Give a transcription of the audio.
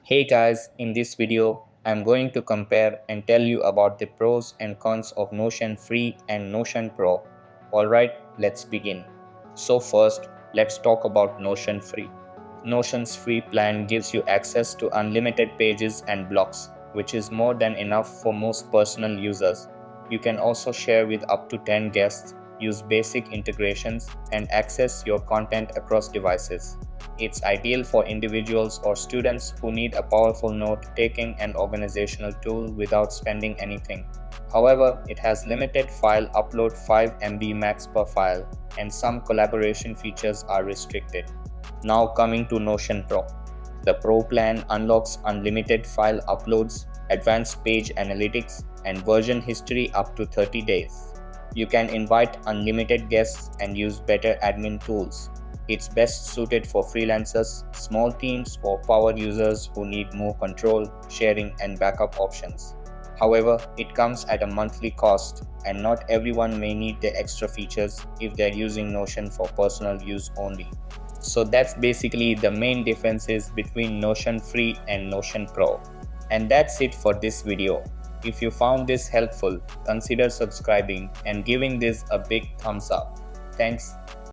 Hey guys, in this video, I'm going to compare and tell you about the pros and cons of Notion Free and Notion Pro. Alright, let's begin. So first, let's talk about Notion Free. Notion's free plan gives you access to unlimited pages and blocks, which is more than enough for most personal users. You can also share with up to 10 guests, use basic integrations, and access your content across devices. It's ideal for individuals or students who need a powerful note-taking and organizational tool without spending anything. However, it has limited file upload 5 MB max per file, and some collaboration features are restricted. Now coming to Notion Pro. The Pro plan unlocks unlimited file uploads, advanced page analytics, and version history up to 30 days. You can invite unlimited guests and use better admin tools. It's best suited for freelancers, small teams, or power users who need more control, sharing, and backup options. However, it comes at a monthly cost, and not everyone may need the extra features if they're using Notion for personal use only. So that's basically the main differences between Notion Free and Notion Pro. And that's it for this video. If you found this helpful, consider subscribing and giving this a big thumbs up. Thanks.